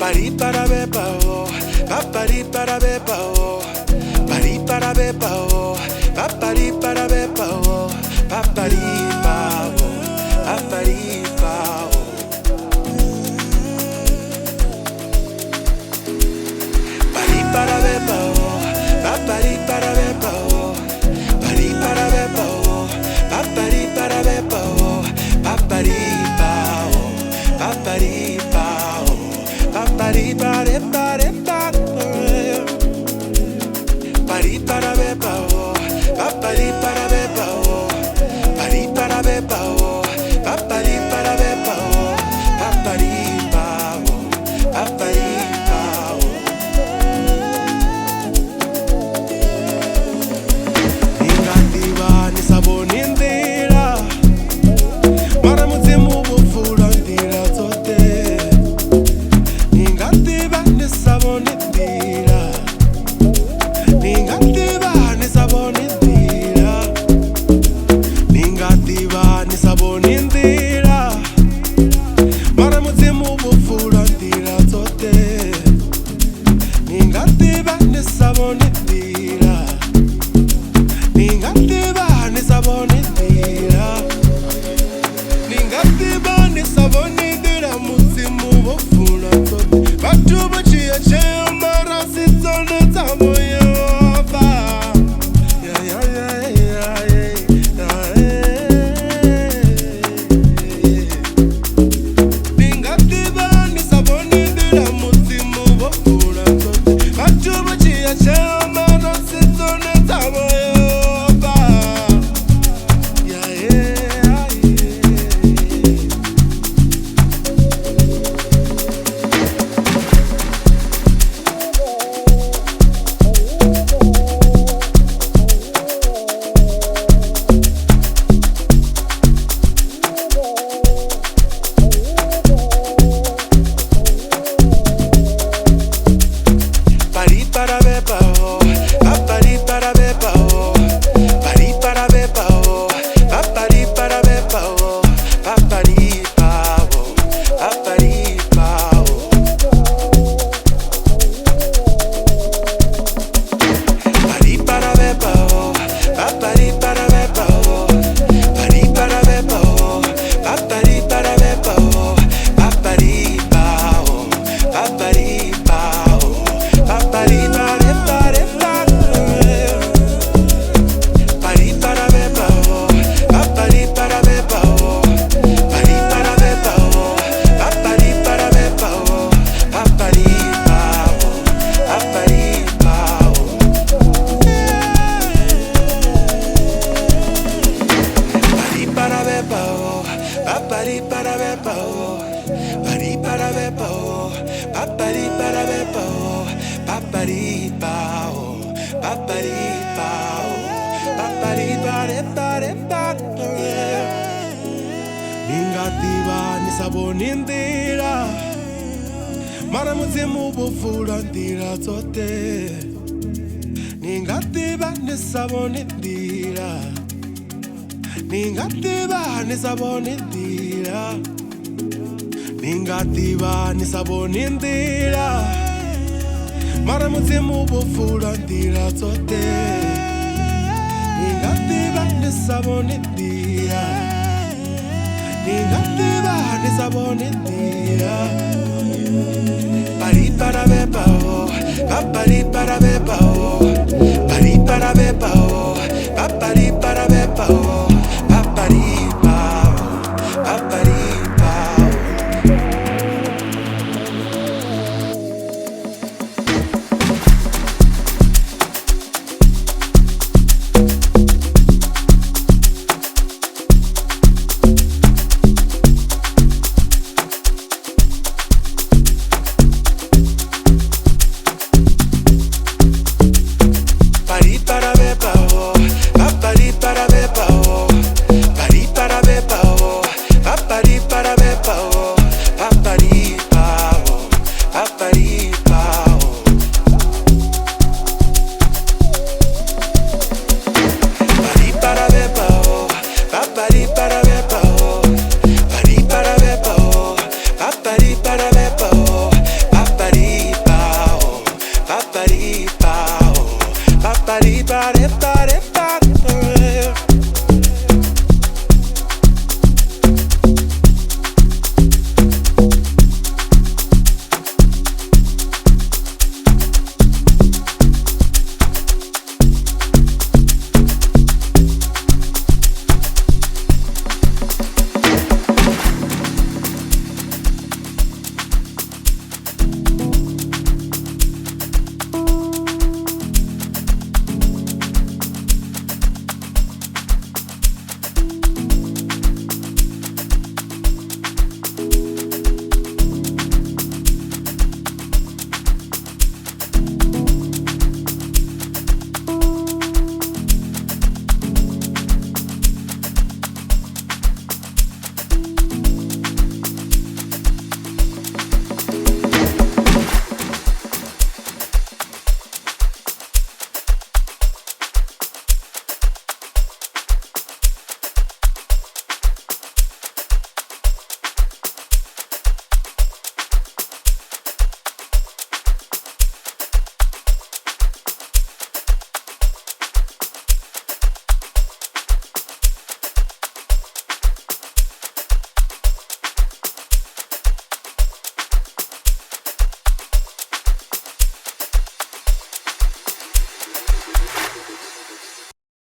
Pari para bepa oh, papari para bepa oh, pari para bepa oh, papari para bepa oh, papari pa oh, papari pa oh. Pari para bepa oh, papari para bepa oh, pari para bepa oh, papari para bepa oh, papari pa oh, papari pa oh. Pari pare pare pare, pari para bepa oh, pari para bepa oh, pari para bepa oh, pari para bepa oh, pari pa oh, pari pa oh. Ningativa ni saboni ndira, mara muzimu bufura ndira zote. Ningativa ni saboni ndira, ningativa ni saboni ndira, ningativa ni saboni ndira, mara muzimu bufura ndira zote. Ningativa ni saboni ndira, ningativa ni saboni ndira, ningativa ni saboni ndira, muzimu bufura zote. Batuba chia chia mara sitone tamo yova. Yeah yeah yeah yeah yeah yeah. Ningativa ni saboni ndira, muzimu bufura zote. Batuba chia chia mara sitone tamo yova. Yeah yeah yeah. Pari para bepa oh, pari para bepa oh, pari para bepa oh, pari para bepa oh, pari pa oh, pari pa oh. Pari para bepa oh, pari para bepa oh, pari para bepa oh, pari para bepa oh, pari pa oh, pari pa oh. Pari pare pare pare, pari para bepa oh, pari para bepa oh, pari para bepa oh, pari para bepa oh, pari pa oh, pari pa oh. Pari para bepa oh, pari para bepa oh, pari para bepa oh, pari para bepa oh, pari pa oh, pari pa oh, pari pare pare pare. Ningativa ni saboni ndira, mara muzimu bufura ndira zote. Ningativa ni saboni ndira, ningativa ni saboni ndira, ningativa ni saboni ndira, mara muzimu bufura ndira zote. Ningativa ni saboni ndira, ningativa ni saboni ndira, pari para bepa oh, pari para bepa